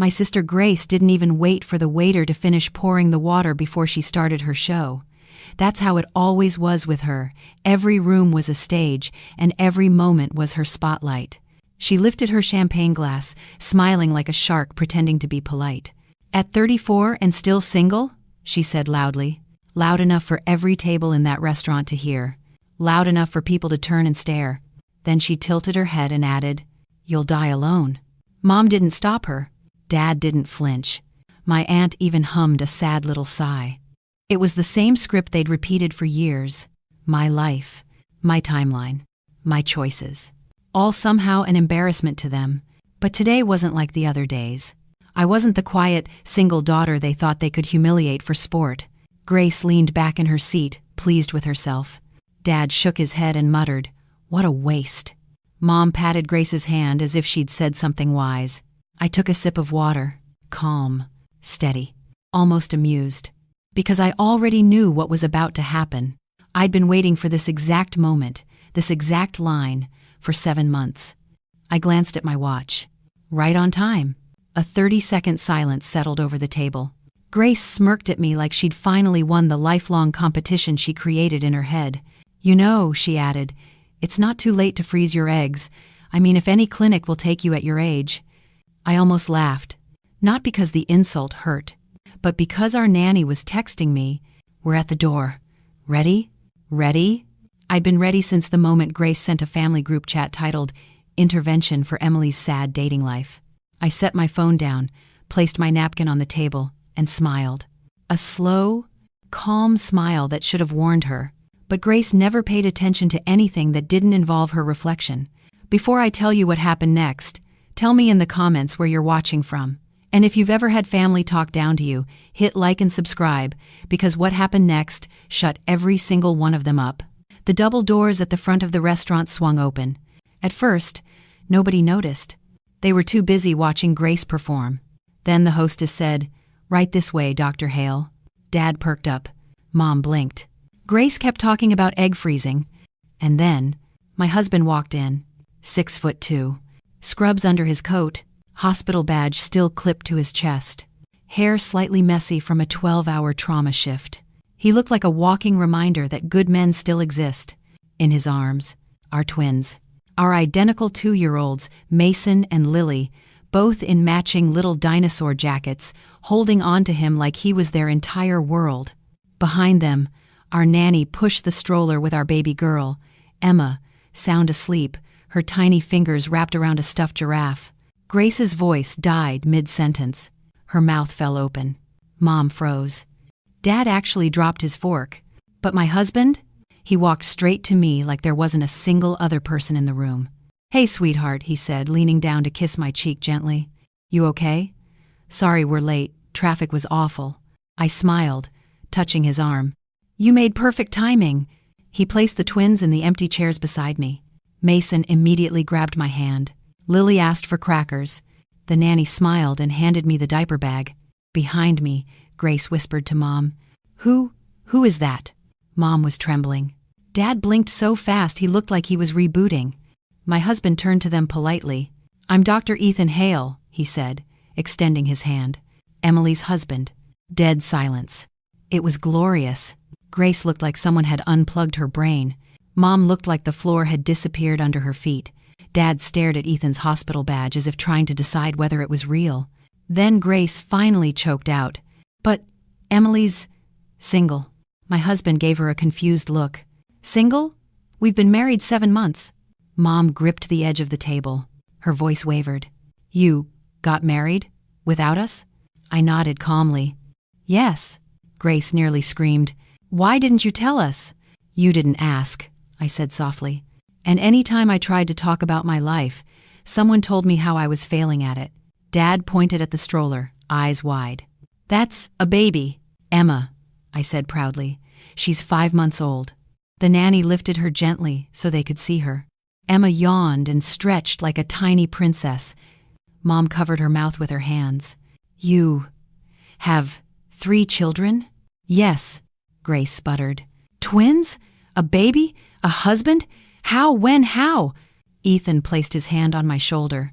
My sister Grace didn't even wait for the waiter to finish pouring the water before she started her show. That's how it always was with her. Every room was a stage, and every moment was her spotlight. She lifted her champagne glass, smiling like a shark pretending to be polite. "At 34 and still single?" she said loudly. Loud enough for every table in that restaurant to hear. Loud enough for people to turn and stare. Then she tilted her head and added, "You'll die alone." Mom didn't stop her. Dad didn't flinch. My aunt even hummed a sad little sigh. It was the same script they'd repeated for years. My life, my timeline, my choices. All somehow an embarrassment to them. But today wasn't like the other days. I wasn't the quiet, single daughter they thought they could humiliate for sport. Grace leaned back in her seat, pleased with herself. Dad shook his head and muttered, "What a waste." Mom patted Grace's hand as if she'd said something wise. I took a sip of water, calm, steady, almost amused. Because I already knew what was about to happen. I'd been waiting for this exact moment, this exact line, for 7 months. I glanced at my watch. Right on time. A 30-second silence settled over the table. Grace smirked at me like she'd finally won the lifelong competition she created in her head. "You know," she added, "it's not too late to freeze your eggs. I mean, if any clinic will take you at your age." I almost laughed. Not because the insult hurt, but because our nanny was texting me, "We're at the door. Ready? Ready?" I'd been ready since the moment Grace sent a family group chat titled, "Intervention for Emily's Sad Dating Life." I set my phone down, placed my napkin on the table, and smiled. A slow, calm smile that should have warned her. But Grace never paid attention to anything that didn't involve her reflection. Before I tell you what happened next, tell me in the comments where you're watching from. And if you've ever had family talk down to you, hit like and subscribe, because what happened next shut every single one of them up. The double doors at the front of the restaurant swung open. At first, nobody noticed. They were too busy watching Grace perform. Then the hostess said, "Right this way, Dr. Hale." Dad perked up. Mom blinked. Grace kept talking about egg freezing. And then, my husband walked in, 6'2", scrubs under his coat, hospital badge still clipped to his chest, hair slightly messy from a 12-hour trauma shift. He looked like a walking reminder that good men still exist. In his arms, our twins, our identical 2-year-olds, Mason and Lily, both in matching little dinosaur jackets, holding on to him like he was their entire world. Behind them, our nanny pushed the stroller with our baby girl, Emma, sound asleep, her tiny fingers wrapped around a stuffed giraffe. Grace's voice died mid-sentence. Her mouth fell open. Mom froze. Dad actually dropped his fork. But my husband? He walked straight to me like there wasn't a single other person in the room. "Hey, sweetheart," he said, leaning down to kiss my cheek gently. "You okay?" "Sorry we're late. Traffic was awful." I smiled, touching his arm. "You made perfect timing." He placed the twins in the empty chairs beside me. Mason immediately grabbed my hand. Lily asked for crackers. The nanny smiled and handed me the diaper bag. Behind me, Grace whispered to Mom, Who is that?" Mom was trembling. Dad blinked so fast he looked like he was rebooting. My husband turned to them politely. "I'm Dr. Ethan Hale," he said, extending his hand. Emily's husband. Dead silence. It was glorious. Grace looked like someone had unplugged her brain. Mom looked like the floor had disappeared under her feet. Dad stared at Ethan's hospital badge as if trying to decide whether it was real. Then Grace finally choked out, "But Emily's single." My husband gave her a confused look. "Single? We've been married 7 months." Mom gripped the edge of the table. Her voice wavered. "You got married? Without us?" I nodded calmly. "Yes." Grace nearly screamed. "Why didn't you tell us?" "You didn't ask," I said softly. And any time I tried to talk about my life, someone told me how I was failing at it. Dad pointed at the stroller, eyes wide. "That's a baby." "Emma," I said proudly. "She's 5 months old." The nanny lifted her gently so they could see her. Emma yawned and stretched like a tiny princess. Mom covered her mouth with her hands. "You have 3 children?" "Yes," Grace sputtered. "Twins? A baby? A husband? How? When? How?" Ethan placed his hand on my shoulder.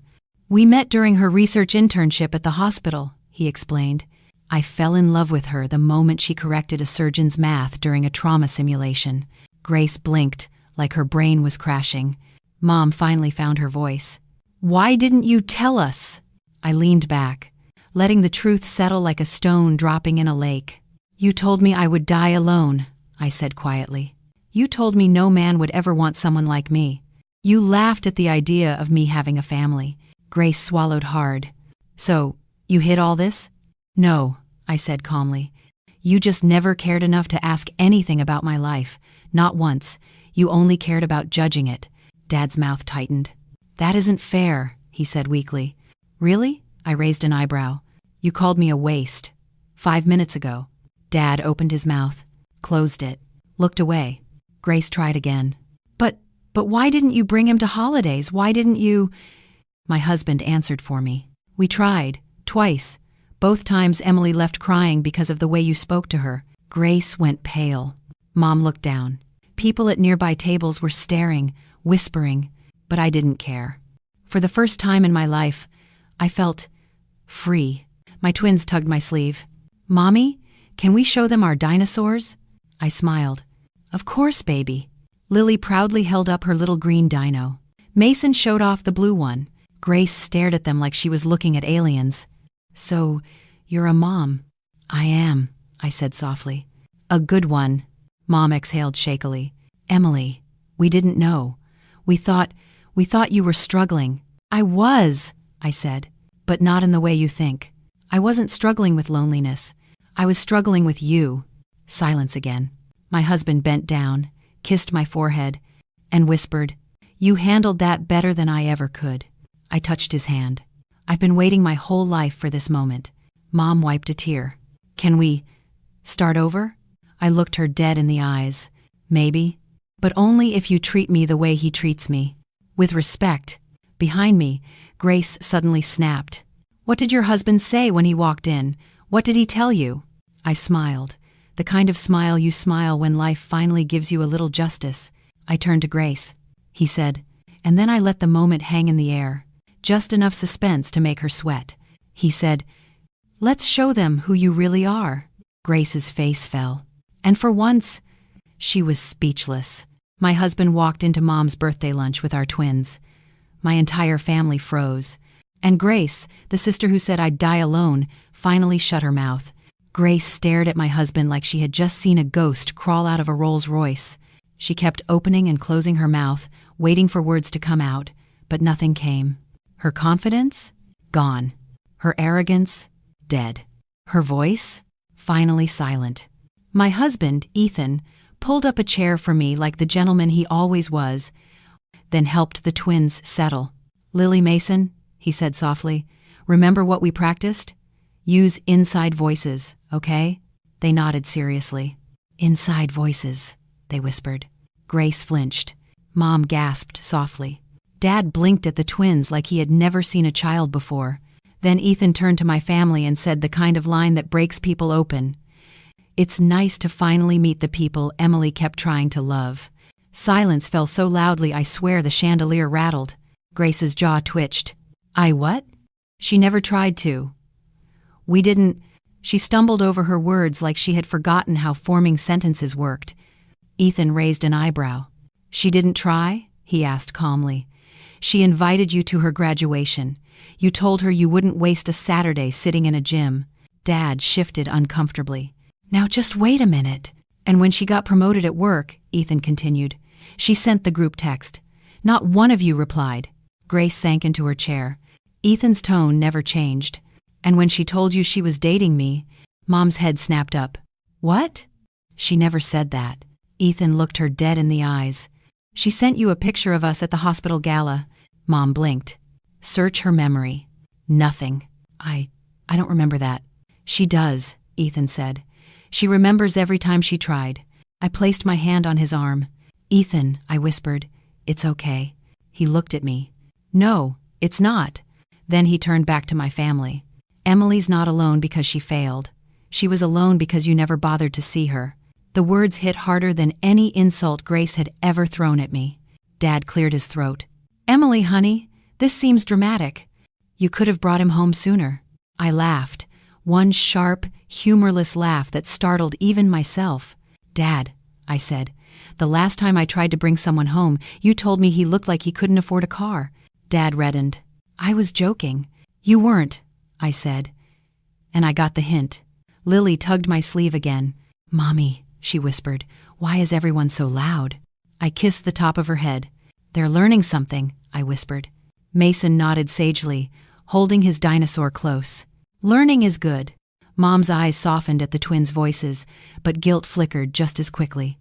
We met during her research internship at the hospital, he explained. I fell in love with her the moment she corrected a surgeon's math during a trauma simulation. Grace blinked, like her brain was crashing. Mom finally found her voice. Why didn't you tell us? I leaned back, letting the truth settle like a stone dropping in a lake. You told me I would die alone, I said quietly. You told me no man would ever want someone like me. You laughed at the idea of me having a family. Grace swallowed hard. So, you hid all this? No, I said calmly. You just never cared enough to ask anything about my life. Not once. You only cared about judging it. Dad's mouth tightened. That isn't fair, he said weakly. Really? I raised an eyebrow. You called me a waste. 5 minutes ago. Dad opened his mouth, closed it, looked away. Grace tried again. But why didn't you bring him to holidays? Why didn't you? My husband answered for me. We tried, twice. Both times Emily left crying because of the way you spoke to her. Grace went pale. Mom looked down. People at nearby tables were staring, whispering, but I didn't care. For the first time in my life, I felt free. My twins tugged my sleeve. Mommy, can we show them our dinosaurs? I smiled. Of course, baby. Lily proudly held up her little green dino. Mason showed off the blue one. Grace stared at them like she was looking at aliens. So, you're a mom. I am, I said softly. A good one. Mom exhaled shakily. Emily, we didn't know. We thought you were struggling. I was, I said, but not in the way you think. I wasn't struggling with loneliness. I was struggling with you. Silence again. My husband bent down, kissed my forehead, and whispered, You handled that better than I ever could. I touched his hand. I've been waiting my whole life for this moment. Mom wiped a tear. Can we start over? I looked her dead in the eyes. Maybe, but only if you treat me the way he treats me. With respect. Behind me, Grace suddenly snapped. What did your husband say when he walked in? What did he tell you? I smiled. The kind of smile you smile when life finally gives you a little justice. I turned to Grace. He said, and then I let the moment hang in the air. Just enough suspense to make her sweat. He said, Let's show them who you really are. Grace's face fell. And for once, she was speechless. My husband walked into Mom's birthday lunch with our twins. My entire family froze. And Grace, the sister who said I'd die alone, finally shut her mouth. Grace stared at my husband like she had just seen a ghost crawl out of a Rolls Royce. She kept opening and closing her mouth, waiting for words to come out, but nothing came. Her confidence? Gone. Her arrogance? Dead. Her voice? Finally silent. My husband, Ethan, pulled up a chair for me like the gentleman he always was, then helped the twins settle. Lily Mason, he said softly, remember what we practiced? Use inside voices, okay? They nodded seriously. Inside voices, they whispered. Grace flinched. Mom gasped softly. Dad blinked at the twins like he had never seen a child before. Then Ethan turned to my family and said the kind of line that breaks people open. It's nice to finally meet the people Emily kept trying to love. Silence fell so loudly I swear the chandelier rattled. Grace's jaw twitched. I what? She never tried to. We didn't. She stumbled over her words like she had forgotten how forming sentences worked. Ethan raised an eyebrow. She didn't try? He asked calmly. She invited you to her graduation. You told her you wouldn't waste a Saturday sitting in a gym. Dad shifted uncomfortably. Now just wait a minute. And when she got promoted at work, Ethan continued, she sent the group text. Not one of you replied. Grace sank into her chair. Ethan's tone never changed. And when she told you she was dating me, Mom's head snapped up. What? She never said that. Ethan looked her dead in the eyes. She sent you a picture of us at the hospital gala. Mom blinked. Search her memory. Nothing. I don't remember that. She does, Ethan said. She remembers every time she tried. I placed my hand on his arm. Ethan, I whispered, it's okay. He looked at me. No, it's not. Then he turned back to my family. Emily's not alone because she failed. She was alone because you never bothered to see her. The words hit harder than any insult Grace had ever thrown at me. Dad cleared his throat. Emily, honey, this seems dramatic. You could have brought him home sooner. I laughed, one sharp, humorless laugh that startled even myself. Dad, I said, the last time I tried to bring someone home, you told me he looked like he couldn't afford a car. Dad reddened. I was joking. You weren't, I said. And I got the hint. Lily tugged my sleeve again. Mommy, she whispered, why is everyone so loud? I kissed the top of her head. They're learning something, I whispered. Mason nodded sagely, holding his dinosaur close. Learning is good. Mom's eyes softened at the twins' voices, but guilt flickered just as quickly.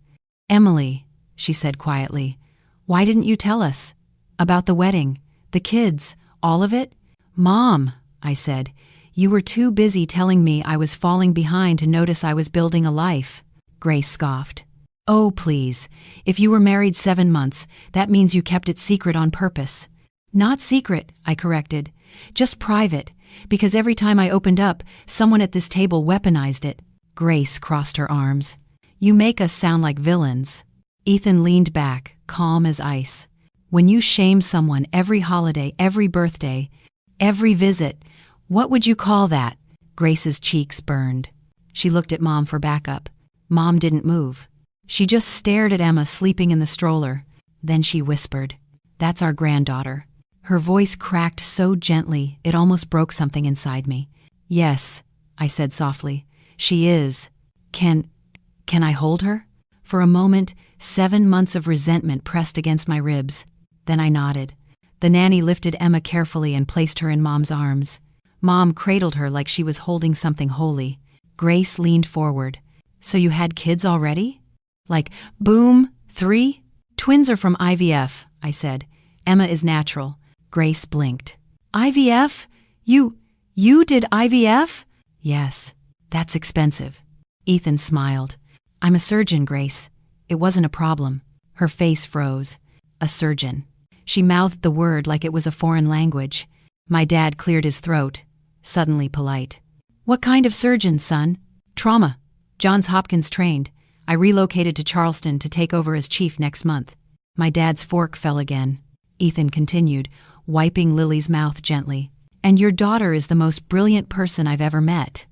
Emily, she said quietly, why didn't you tell us? About the wedding, the kids, all of it? Mom, I said, you were too busy telling me I was falling behind to notice I was building a life. Grace scoffed. Oh, please. If you were married 7 months, that means you kept it secret on purpose. Not secret, I corrected. Just private, because every time I opened up, someone at this table weaponized it. Grace crossed her arms. You make us sound like villains. Ethan leaned back, calm as ice. When you shame someone every holiday, every birthday, every visit, what would you call that? Grace's cheeks burned. She looked at Mom for backup. Mom didn't move. She just stared at Emma sleeping in the stroller. Then she whispered, That's our granddaughter. Her voice cracked so gently it almost broke something inside me. Yes, I said softly. She is. Can I hold her? For a moment, 7 months of resentment pressed against my ribs. Then I nodded. The nanny lifted Emma carefully and placed her in Mom's arms. Mom cradled her like she was holding something holy. Grace leaned forward. So you had kids already? Like, boom, 3? Twins are from IVF, I said. Emma is natural. Grace blinked. IVF? You did IVF? Yes. That's expensive. Ethan smiled. I'm a surgeon, Grace. It wasn't a problem. Her face froze. A surgeon. She mouthed the word like it was a foreign language. My dad cleared his throat, suddenly polite. What kind of surgeon, son? Trauma. Johns Hopkins trained. I relocated to Charleston to take over as chief next month. My dad's fork fell again. Ethan continued, wiping Lily's mouth gently. And your daughter is the most brilliant person I've ever met.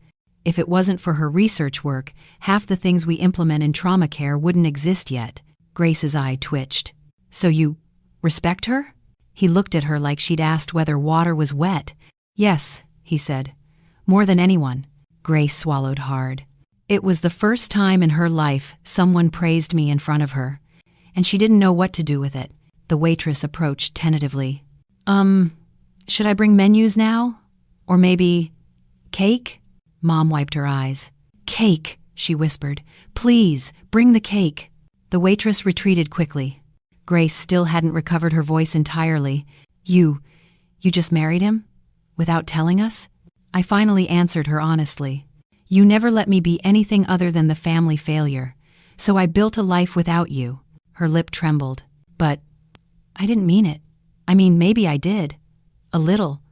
If it wasn't for her research work, half the things we implement in trauma care wouldn't exist yet. Grace's eye twitched. So you respect her? He looked at her like she'd asked whether water was wet. Yes, he said. More than anyone. Grace swallowed hard. It was the first time in her life someone praised me in front of her, and she didn't know what to do with it. The waitress approached tentatively. Should I bring menus now? Or maybe cake? Mom wiped her eyes. Cake, she whispered. Please, bring the cake. The waitress retreated quickly. Grace still hadn't recovered her voice entirely. You just married him? Without telling us? I finally answered her honestly. You never let me be anything other than the family failure, so I built a life without you. Her lip trembled. But I didn't mean it. I mean, maybe I did. A little.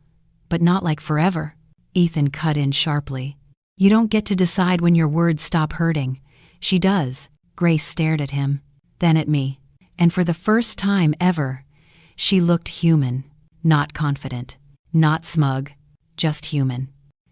But not like forever. Ethan cut in sharply. You don't get to decide when your words stop hurting. She does. Grace stared at him, then at me. And for the first time ever, she looked human, not confident, not smug, just human.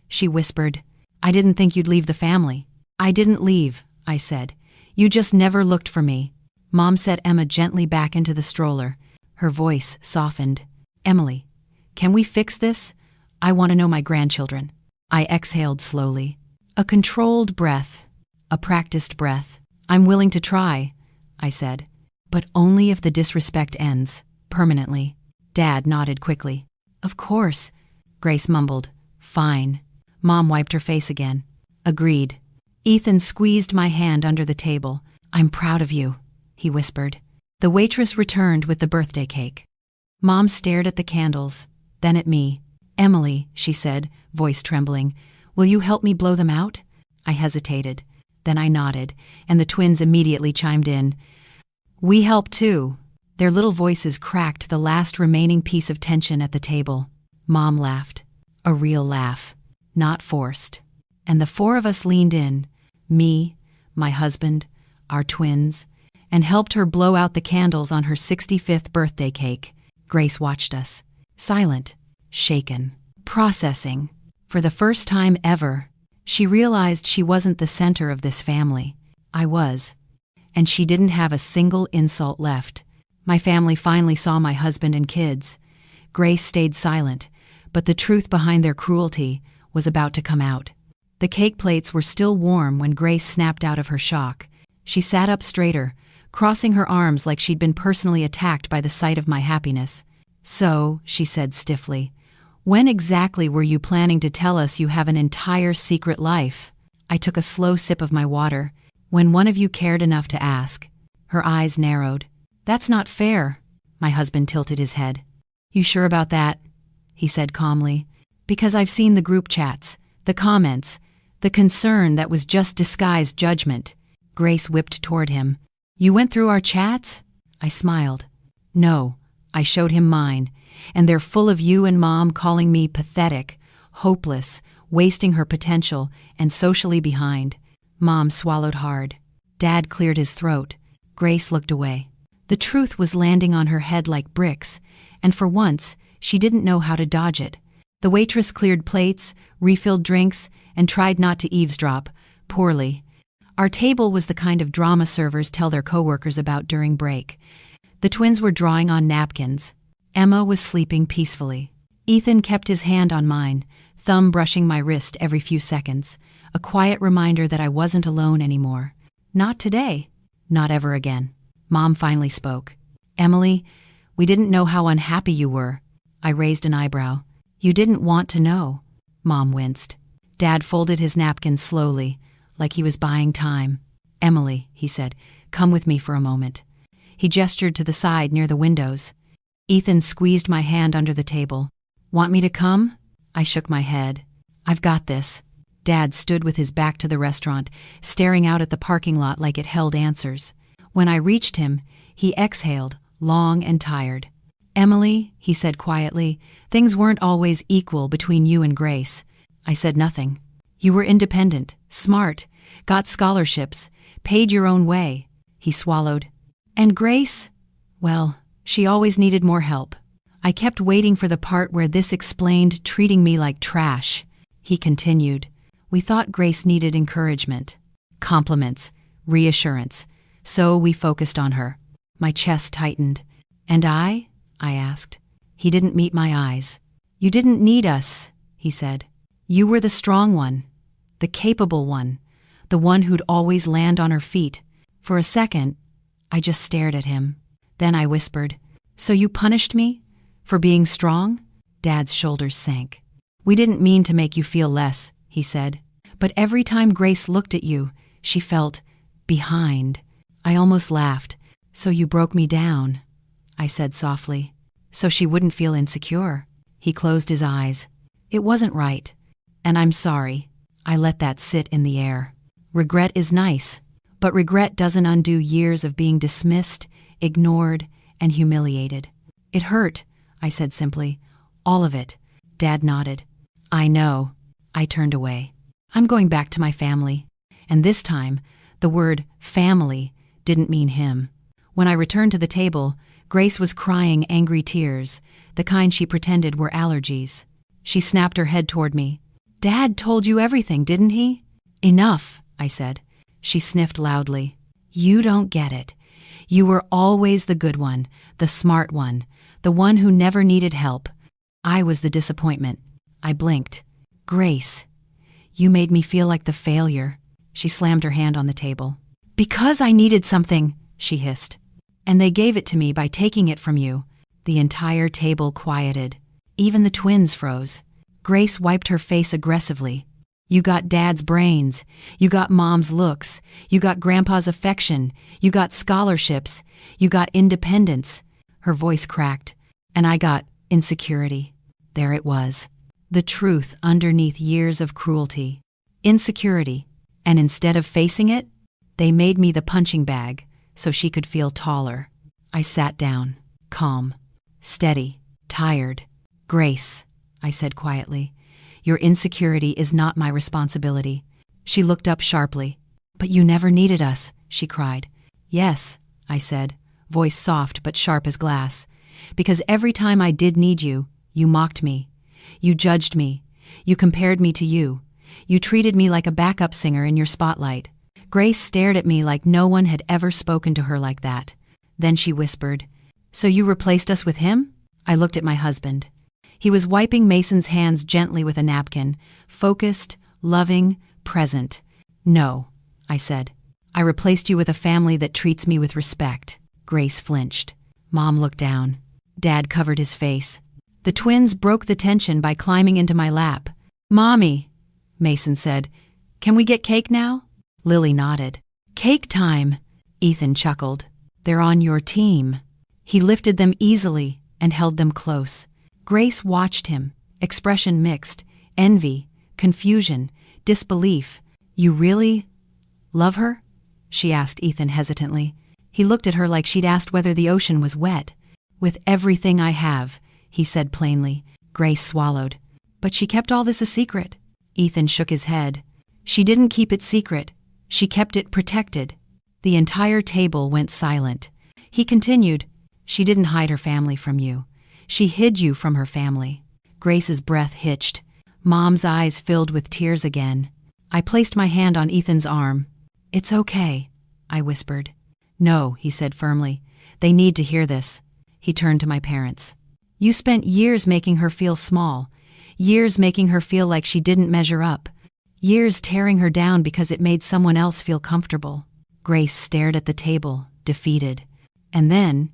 She whispered, I didn't think you'd leave the family. I didn't leave, I said. You just never looked for me. Mom set Emma gently back into the stroller. Her voice softened. Emily, can we fix this? I want to know my grandchildren. I exhaled slowly. A controlled breath. A practiced breath. I'm willing to try, I said. But only if the disrespect ends, permanently. Dad nodded quickly. Of course, Grace mumbled. Fine. Mom wiped her face again. Agreed. Ethan squeezed my hand under the table. I'm proud of you, he whispered. The waitress returned with the birthday cake. Mom stared at the candles, then at me. Emily, she said, voice trembling, will you help me blow them out? I hesitated. Then I nodded, and the twins immediately chimed in. We help too. Their little voices cracked the last remaining piece of tension at the table. Mom laughed. A real laugh. Not forced. And the 4 of us leaned in, me, my husband, our twins, and helped her blow out the candles on her 65th birthday cake. Grace watched us, silent, shaken. Processing. For the first time ever, she realized she wasn't the center of this family. I was. And she didn't have a single insult left. My family finally saw my husband and kids. Grace stayed silent, but the truth behind their cruelty was about to come out. The cake plates were still warm when Grace snapped out of her shock. She sat up straighter, crossing her arms like she'd been personally attacked by the sight of my happiness. "So," she said stiffly, "when exactly were you planning to tell us you have an entire secret life?" I took a slow sip of my water. "When one of you cared enough to ask." Her eyes narrowed. "That's not fair." My husband tilted his head. "You sure about that?" he said calmly. "Because I've seen the group chats, the comments, the concern that was just disguised judgment." Grace whipped toward him. "You went through our chats?" I smiled. "No." I showed him mine, and they're full of you and Mom calling me pathetic, hopeless, wasting her potential, and socially behind. Mom swallowed hard. Dad cleared his throat. Grace looked away. The truth was landing on her head like bricks, and for once, she didn't know how to dodge it. The waitress cleared plates, refilled drinks, and tried not to eavesdrop, poorly. Our table was the kind of drama servers tell their coworkers about during break. The twins were drawing on napkins. Emma was sleeping peacefully. Ethan kept his hand on mine, thumb brushing my wrist every few seconds, a quiet reminder that I wasn't alone anymore. Not today. Not ever again. Mom finally spoke. "Emily, we didn't know how unhappy you were." I raised an eyebrow. "You didn't want to know." Mom winced. Dad folded his napkin slowly, like he was buying time. "Emily," he said, "come with me for a moment." He gestured to the side near the windows. Ethan squeezed my hand under the table. "Want me to come?" I shook my head. "I've got this." Dad stood with his back to the restaurant, staring out at the parking lot like it held answers. When I reached him, he exhaled, long and tired. "Emily," he said quietly, "things weren't always equal between you and Grace." I said nothing. "You were independent, smart, got scholarships, paid your own way." He swallowed. "And Grace? Well, she always needed more help." I kept waiting for the part where this explained treating me like trash. He continued. "We thought Grace needed encouragement, compliments, reassurance, so we focused on her." My chest tightened. "And I asked. He didn't meet my eyes. "You didn't need us," he said. "You were the strong one, the capable one, the one who'd always land on her feet." For a second, I just stared at him. Then I whispered, "So you punished me? For being strong?" Dad's shoulders sank. "We didn't mean to make you feel less," he said. "But every time Grace looked at you, she felt behind." I almost laughed. "So you broke me down," I said softly. "So she wouldn't feel insecure." He closed his eyes. "It wasn't right. And I'm sorry." I let that sit in the air. Regret is nice, but regret doesn't undo years of being dismissed, ignored, and humiliated. "It hurt," I said simply. "All of it." Dad nodded. "I know." I turned away. I'm going back to my family. And this time, the word family didn't mean him. When I returned to the table, Grace was crying angry tears, the kind she pretended were allergies. She snapped her head toward me. "Dad told you everything, didn't he?" "Enough," I said. She sniffed loudly. "You don't get it. You were always the good one, the smart one, the one who never needed help. I was the disappointment." I blinked. "Grace, you made me feel like the failure." She slammed her hand on the table. "Because I needed something," she hissed. "And they gave it to me by taking it from you." The entire table quieted. Even the twins froze. Grace wiped her face aggressively. "You got Dad's brains. You got Mom's looks. You got Grandpa's affection. You got scholarships. You got independence." Her voice cracked. "And I got insecurity." There it was. The truth underneath years of cruelty. Insecurity. And instead of facing it, they made me the punching bag so she could feel taller. I sat down, calm, steady, tired. "Grace," I said quietly, "your insecurity is not my responsibility." She looked up sharply. "But you never needed us," she cried. "Yes," I said, voice soft but sharp as glass. "Because every time I did need you, you mocked me. You judged me. You compared me to you. You treated me like a backup singer in your spotlight. Grace stared at me like no one had ever spoken to her like that. Then she whispered, "So you replaced us with him?" I looked at my husband. He was wiping Mason's hands gently with a napkin, focused, loving, present. "No," I said. "I replaced you with a family that treats me with respect." Grace flinched. Mom looked down. Dad covered his face. The twins broke the tension by climbing into my lap. "Mommy," Mason said, "can we get cake now?" Lily nodded. "Cake time," Ethan chuckled. "They're on your team." He lifted them easily and held them close. Grace watched him, expression mixed, envy, confusion, disbelief. "You really love her?" she asked Ethan hesitantly. He looked at her like she'd asked whether the ocean was wet. "With everything I have," he said plainly. Grace swallowed. "But she kept all this a secret." Ethan shook his head. "She didn't keep it secret. She kept it protected." The entire table went silent. He continued, "She didn't hide her family from you. She hid you from her family." Grace's breath hitched. Mom's eyes filled with tears again. I placed my hand on Ethan's arm. "It's okay," I whispered. "No," he said firmly. "They need to hear this." He turned to my parents. "You spent years making her feel small, years making her feel like she didn't measure up, years tearing her down because it made someone else feel comfortable." Grace stared at the table, defeated. "And then,"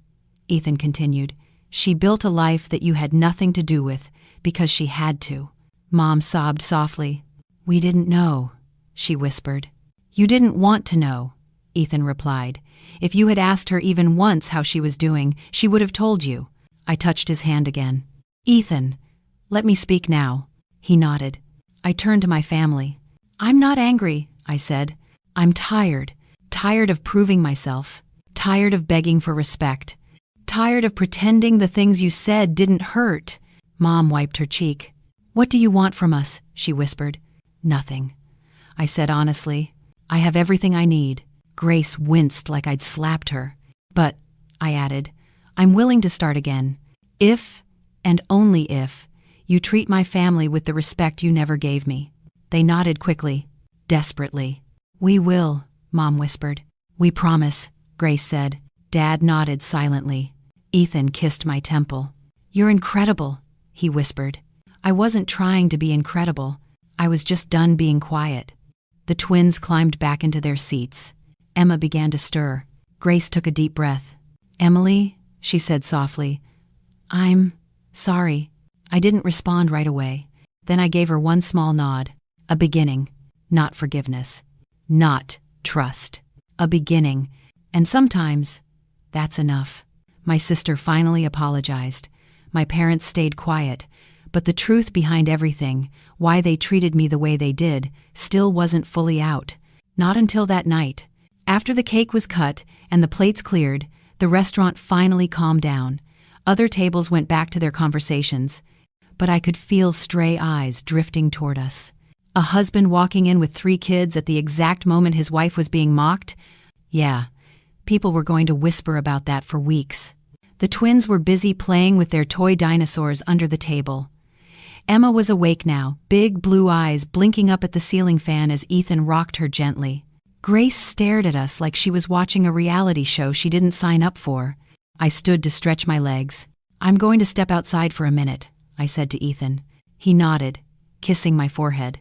Ethan continued, "she built a life that you had nothing to do with because she had to." Mom sobbed softly. "We didn't know," she whispered. "You didn't want to know," Ethan replied. "If you had asked her even once how she was doing, she would have told you." I touched his hand again. "Ethan, let me speak now." He nodded. I turned to my family. "I'm not angry," I said. "I'm tired. Tired of proving myself. Tired of begging for respect. Tired of pretending the things you said didn't hurt." Mom wiped her cheek. "What do you want from us?" she whispered. "Nothing," I said honestly. "I have everything I need." Grace winced like I'd slapped her. "But," I added, "I'm willing to start again. If, and only if, you treat my family with the respect you never gave me." They nodded quickly, desperately. "We will," Mom whispered. "We promise," Grace said. Dad nodded silently. Ethan kissed my temple. "You're incredible," he whispered. I wasn't trying to be incredible. I was just done being quiet. The twins climbed back into their seats. Emma began to stir. Grace took a deep breath. "Emily," she said softly, "I'm sorry." I didn't respond right away. Then I gave her one small nod. A beginning, not forgiveness. Not trust. A beginning. And sometimes, that's enough. My sister finally apologized. My parents stayed quiet. But the truth behind everything, why they treated me the way they did, still wasn't fully out. Not until that night. After the cake was cut and the plates cleared, the restaurant finally calmed down. Other tables went back to their conversations. But I could feel stray eyes drifting toward us. A husband walking in with 3 kids at the exact moment his wife was being mocked? Yeah, people were going to whisper about that for weeks. The twins were busy playing with their toy dinosaurs under the table. Emma was awake now, big blue eyes blinking up at the ceiling fan as Ethan rocked her gently. Grace stared at us like she was watching a reality show she didn't sign up for. I stood to stretch my legs. "I'm going to step outside for a minute," I said to Ethan. He nodded, kissing my forehead.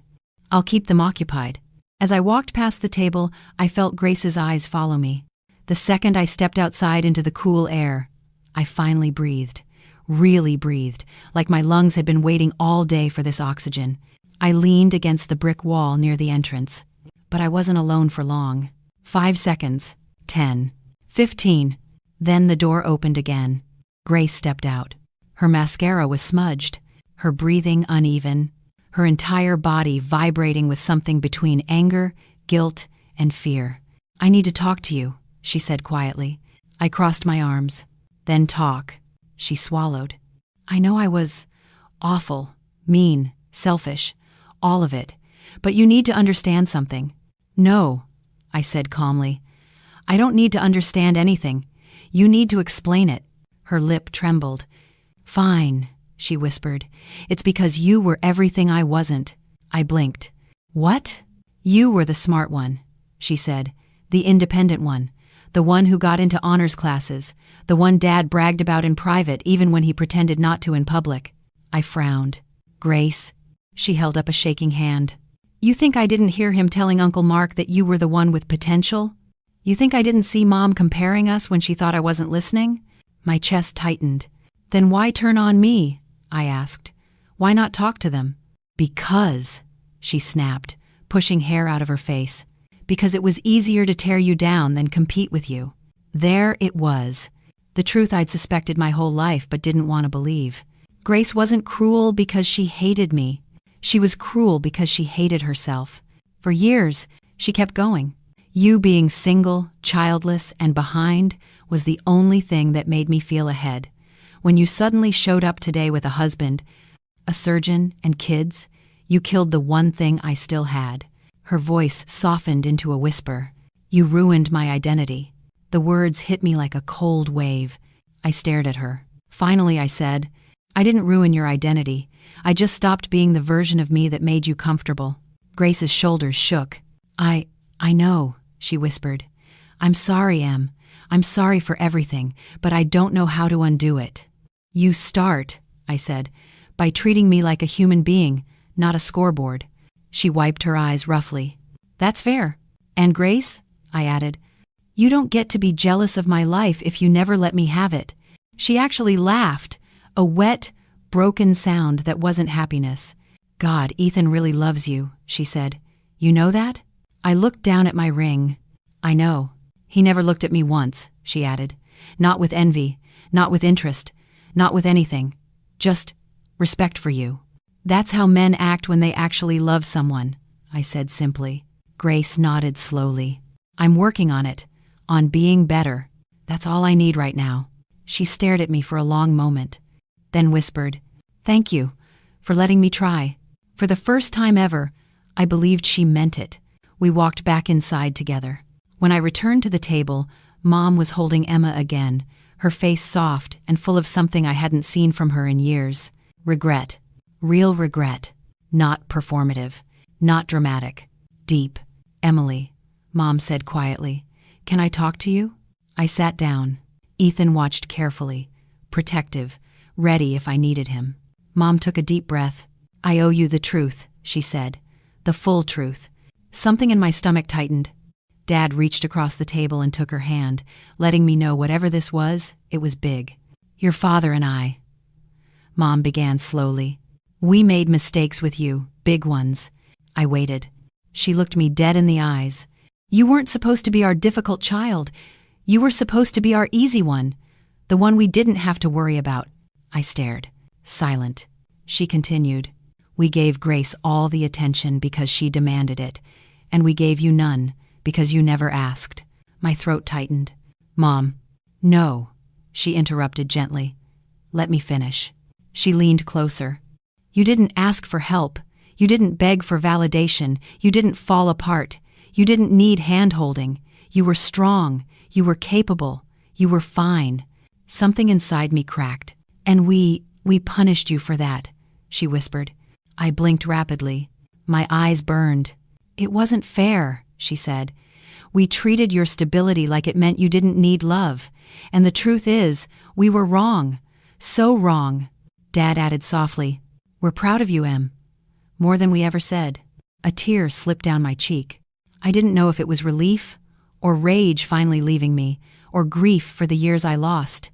"I'll keep them occupied." As I walked past the table, I felt Grace's eyes follow me. The second I stepped outside into the cool air, I finally breathed. Really breathed, like my lungs had been waiting all day for this oxygen. I leaned against the brick wall near the entrance. But I wasn't alone for long. 5 seconds. 10. 15. Then the door opened again. Grace stepped out. Her mascara was smudged, her breathing uneven, her entire body vibrating with something between anger, guilt, and fear. "I need to talk to you," she said quietly. I crossed my arms. "Then talk." She swallowed. "I know I was awful, mean, selfish, all of it, but you need to understand something." "No," I said calmly. "I don't need to understand anything. You need to explain it." Her lip trembled. "Fine," she whispered. It's because you were everything I wasn't. I blinked. What? You were the smart one, she said. The independent one. The one who got into honors classes. The one Dad bragged about in private even when he pretended not to in public. I frowned. Grace. She held up a shaking hand. You think I didn't hear him telling Uncle Mark that you were the one with potential? You think I didn't see Mom comparing us when she thought I wasn't listening? My chest tightened. Then why turn on me? I asked. Why not talk to them? Because, she snapped, pushing hair out of her face. Because it was easier to tear you down than compete with you. There it was. The truth I'd suspected my whole life but didn't want to believe. Grace wasn't cruel because she hated me. She was cruel because she hated herself. For years, she kept going. You being single, childless, and behind was the only thing that made me feel ahead. When you suddenly showed up today with a husband, a surgeon, and kids, you killed the one thing I still had. Her voice softened into a whisper. You ruined my identity. The words hit me like a cold wave. I stared at her. Finally, I said, I didn't ruin your identity. I just stopped being the version of me that made you comfortable. Grace's shoulders shook. I know, she whispered. I'm sorry, Em. I'm sorry for everything, but I don't know how to undo it. You start, I said, by treating me like a human being, not a scoreboard. She wiped her eyes roughly. That's fair. And Grace, I added, you don't get to be jealous of my life if you never let me have it. She actually laughed, a wet, broken sound that wasn't happiness. God, Ethan really loves you, she said. You know that? I looked down at my ring. I know. He never looked at me once, she added. Not with envy, not with interest, not with anything. Just respect for you. That's how men act when they actually love someone, I said simply. Grace nodded slowly. I'm working on it, on being better. That's all I need right now. She stared at me for a long moment, then whispered, Thank you for letting me try. For the first time ever, I believed she meant it. We walked back inside together. When I returned to the table, Mom was holding Emma again, her face soft and full of something I hadn't seen from her in years. Regret. Real regret. Not performative. Not dramatic. Deep. Emily, Mom said quietly, can I talk to you? I sat down. Ethan watched carefully, protective, ready if I needed him. Mom took a deep breath. I owe you the truth, she said. The full truth. Something in my stomach tightened. Dad reached across the table and took her hand, letting me know whatever this was, it was big. Your father and I, Mom began slowly. We made mistakes with you, big ones. I waited. She looked me dead in the eyes. You weren't supposed to be our difficult child. You were supposed to be our easy one, the one we didn't have to worry about. I stared, silent. She continued. We gave Grace all the attention because she demanded it, and we gave you none because you never asked. My throat tightened. Mom. No, she interrupted gently. Let me finish. She leaned closer. You didn't ask for help. You didn't beg for validation. You didn't fall apart. You didn't need hand-holding. You were strong. You were capable. You were fine. Something inside me cracked. And we punished you for that, she whispered. I blinked rapidly. My eyes burned. It wasn't fair, she said. We treated your stability like it meant you didn't need love. And the truth is, we were wrong. So wrong. Dad added softly, We're proud of you, Em. More than we ever said. A tear slipped down my cheek. I didn't know if it was relief, or rage finally leaving me, or grief for the years I lost.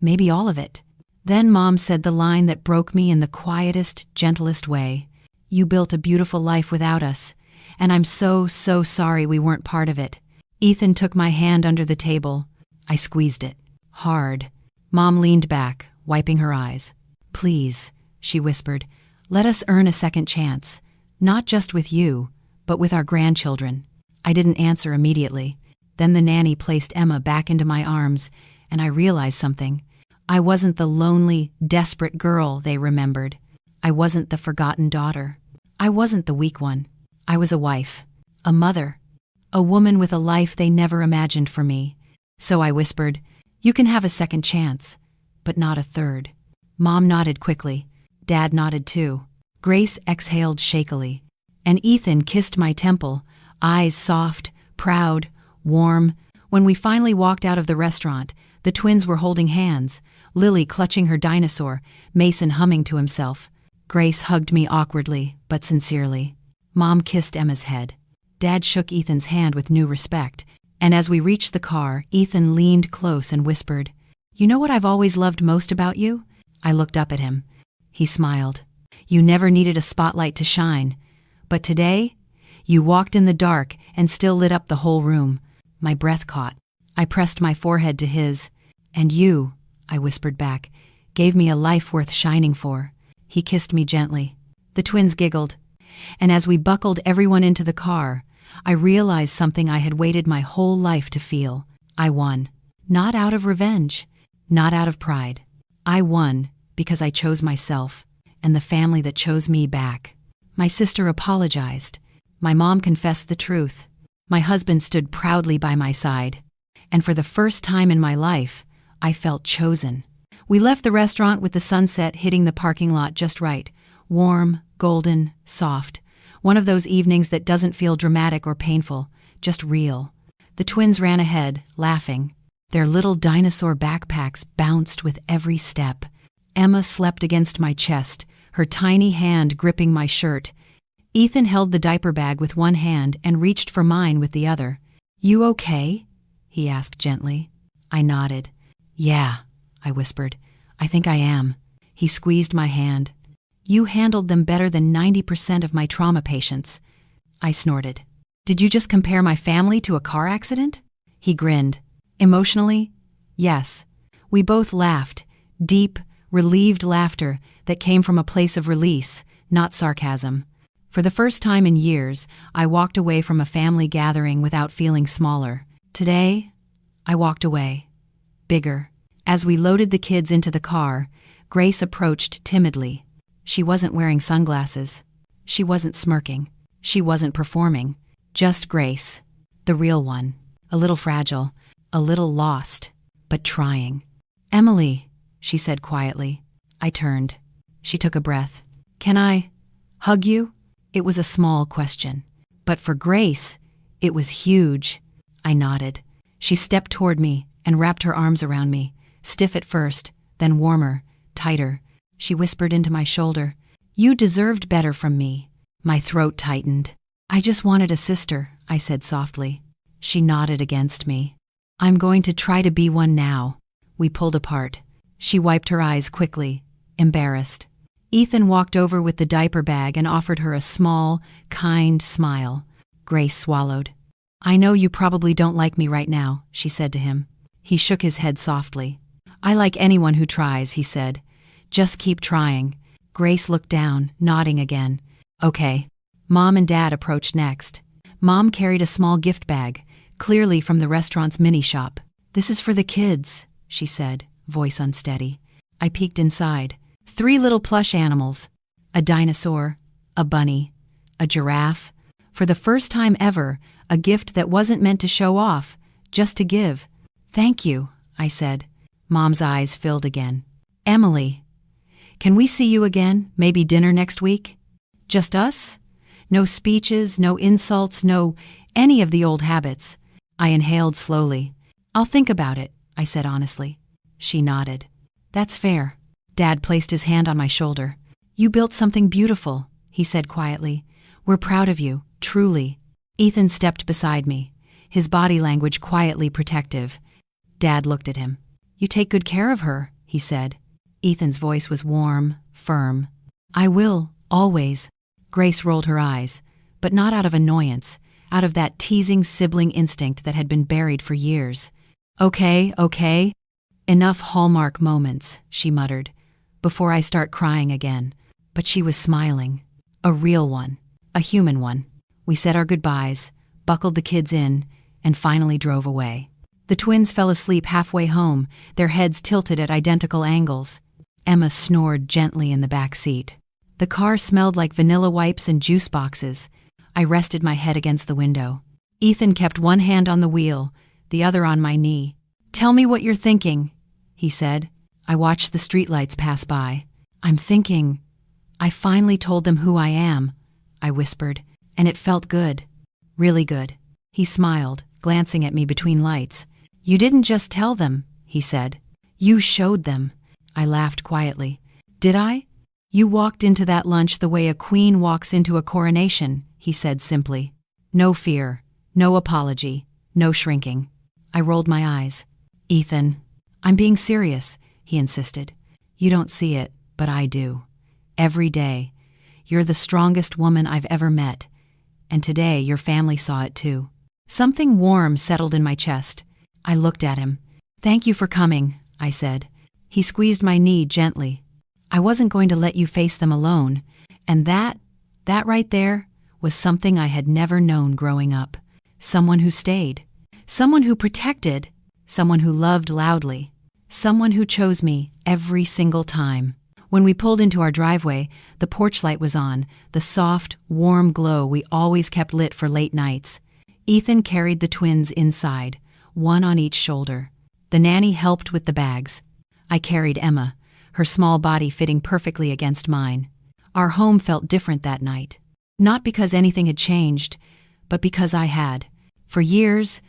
Maybe all of it. Then Mom said the line that broke me in the quietest, gentlest way. You built a beautiful life without us, and I'm so sorry we weren't part of it. Ethan took my hand under the table. I squeezed it. Hard. Mom leaned back, wiping her eyes. Please, she whispered, let us earn a second chance. Not just with you, but with our grandchildren. I didn't answer immediately. Then the nanny placed Emma back into my arms, and I realized something. I wasn't the lonely, desperate girl they remembered. I wasn't the forgotten daughter. I wasn't the weak one. I was a wife, a mother, a woman with a life they never imagined for me. So I whispered, You can have a second chance, but not a third. Mom nodded quickly. Dad nodded too. Grace exhaled shakily. And Ethan kissed my temple, eyes soft, proud, warm. When we finally walked out of the restaurant, the twins were holding hands, Lily clutching her dinosaur, Mason humming to himself. Grace hugged me awkwardly, but sincerely. Mom kissed Emma's head. Dad shook Ethan's hand with new respect, and as we reached the car, Ethan leaned close and whispered, "You know what I've always loved most about you?" I looked up at him. He smiled. "You never needed a spotlight to shine. But today, you walked in the dark and still lit up the whole room." My breath caught. I pressed my forehead to his. "And you," I whispered back, "gave me a life worth shining for." He kissed me gently. The twins giggled. And as we buckled everyone into the car, I realized something I had waited my whole life to feel. I won. Not out of revenge. Not out of pride. I won because I chose myself and the family that chose me back. My sister apologized. My mom confessed the truth. My husband stood proudly by my side. And for the first time in my life, I felt chosen. We left the restaurant with the sunset hitting the parking lot just right. Warm, golden, soft. One of those evenings that doesn't feel dramatic or painful, just real. The twins ran ahead, laughing. Their little dinosaur backpacks bounced with every step. Emma slept against my chest, her tiny hand gripping my shirt. Ethan held the diaper bag with one hand and reached for mine with the other. "You okay?" he asked gently. I nodded. "Yeah," I whispered. "I think I am." He squeezed my hand. "You handled them better than 90% of my trauma patients." I snorted. "Did you just compare my family to a car accident?" He grinned. "Emotionally? Yes." We both laughed, deep, relieved laughter that came from a place of release, not sarcasm. For the first time in years, I walked away from a family gathering without feeling smaller. Today, I walked away. Bigger. As we loaded the kids into the car, Grace approached timidly. She wasn't wearing sunglasses. She wasn't smirking. She wasn't performing. Just Grace. The real one. A little fragile. A little lost. But trying. "Emily," she said quietly. I turned. She took a breath. "Can I hug you?" It was a small question. But for Grace, it was huge. I nodded. She stepped toward me and wrapped her arms around me, stiff at first, then warmer, tighter. She whispered into my shoulder, "You deserved better from me." My throat tightened. "I just wanted a sister," I said softly. She nodded against me. "I'm going to try to be one now." We pulled apart. She wiped her eyes quickly, embarrassed. Ethan walked over with the diaper bag and offered her a small, kind smile. Grace swallowed. "I know you probably don't like me right now," she said to him. He shook his head softly. "I like anyone who tries," he said. "Just keep trying." Grace looked down, nodding again. "Okay." Mom and Dad approached next. Mom carried a small gift bag, clearly from the restaurant's mini shop. "This is for the kids," she said, voice unsteady. I peeked inside. 3 little plush animals. A dinosaur, a bunny, a giraffe. For the first time ever, a gift that wasn't meant to show off, just to give. "Thank you," I said. Mom's eyes filled again. "Emily, can we see you again, maybe dinner next week? Just us? No speeches, no insults, no any of the old habits." I inhaled slowly. "I'll think about it," I said honestly. She nodded. "That's fair." Dad placed his hand on my shoulder. "You built something beautiful," he said quietly. "We're proud of you, truly." Ethan stepped beside me, his body language quietly protective. Dad looked at him. "You take good care of her," he said. Ethan's voice was warm, firm. "I will, always." Grace rolled her eyes, but not out of annoyance, out of that teasing sibling instinct that had been buried for years. Okay. Enough Hallmark moments," she muttered, "before I start crying again." But she was smiling. A real one. A human one. We said our goodbyes, buckled the kids in, and finally drove away. The twins fell asleep halfway home, their heads tilted at identical angles. Emma snored gently in the back seat. The car smelled like vanilla wipes and juice boxes. I rested my head against the window. Ethan kept one hand on the wheel, the other on my knee. "Tell me what you're thinking," he said. I watched the streetlights pass by. I'm thinking, I finally told them who I am, I whispered, and it felt good. Really good. He smiled, glancing at me between lights. You didn't just tell them, he said. You showed them. I laughed quietly. Did I? You walked into that lunch the way a queen walks into a coronation, he said simply. No fear, no apology, no shrinking. I rolled my eyes. Ethan, I'm being serious, he insisted. You don't see it, but I do. Every day. You're the strongest woman I've ever met. And today your family saw it too. Something warm settled in my chest. I looked at him. Thank you for coming, I said. He squeezed my knee gently. I wasn't going to let you face them alone, and that right there was something I had never known growing up. Someone who stayed. Someone who protected. Someone who loved loudly. Someone who chose me every single time. When we pulled into our driveway, the porch light was on, the soft, warm glow we always kept lit for late nights. Ethan carried the twins inside, one on each shoulder. The nanny helped with the bags. I carried Emma, her small body fitting perfectly against mine. Our home felt different that night. Not because anything had changed, but because I had. For years,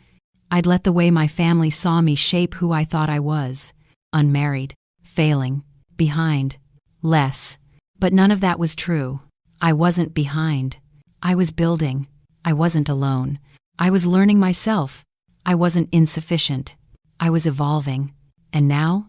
I'd let the way my family saw me shape who I thought I was. Unmarried, failing, behind, less. But none of that was true. I wasn't behind. I was building. I wasn't alone. I was learning myself. I wasn't insufficient. I was evolving. And now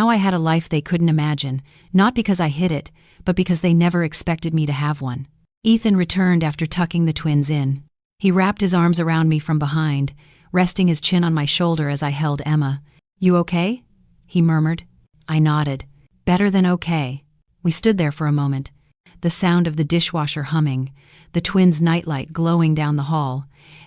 I had a life they couldn't imagine, not because I hid it, but because they never expected me to have one. Ethan returned after tucking the twins in. He wrapped his arms around me from behind, resting his chin on my shoulder as I held Emma. You okay? He murmured. I nodded. Better than okay. We stood there for a moment, the sound of the dishwasher humming, the twins' nightlight glowing down the hall,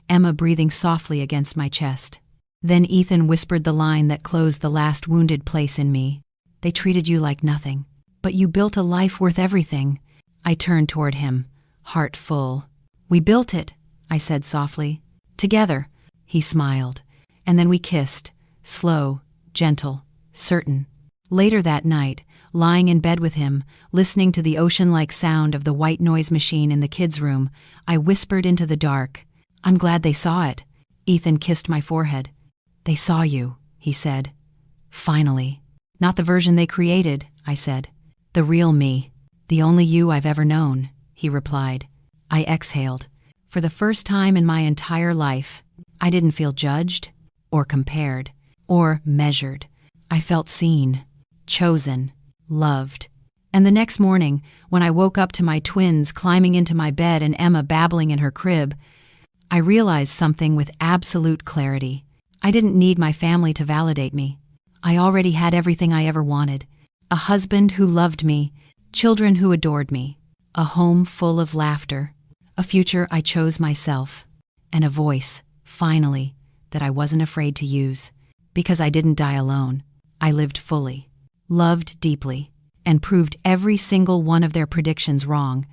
Emma breathing softly against my chest. Then Ethan whispered the line that closed the last wounded place in me. They treated you like nothing, but you built a life worth everything. I turned toward him, heart full. We built it, I said softly. Together. He smiled. And then we kissed, slow, gentle, certain. Later that night, lying in bed with him, listening to the ocean-like sound of the white noise machine in the kids' room, I whispered into the dark, I'm glad they saw it. Ethan kissed my forehead. They saw you, he said. Finally. Not the version they created, I said. The real me. The only you I've ever known, he replied. I exhaled. For the first time in my entire life, I didn't feel judged, or compared, or measured. I felt seen, chosen, loved. And the next morning, when I woke up to my twins climbing into my bed and Emma babbling in her crib, I realized something with absolute clarity. I didn't need my family to validate me. I already had everything I ever wanted. A husband who loved me, children who adored me, a home full of laughter, a future I chose myself, and a voice, finally, that I wasn't afraid to use. Because I didn't die alone. I lived fully, loved deeply, and proved every single one of their predictions wrong.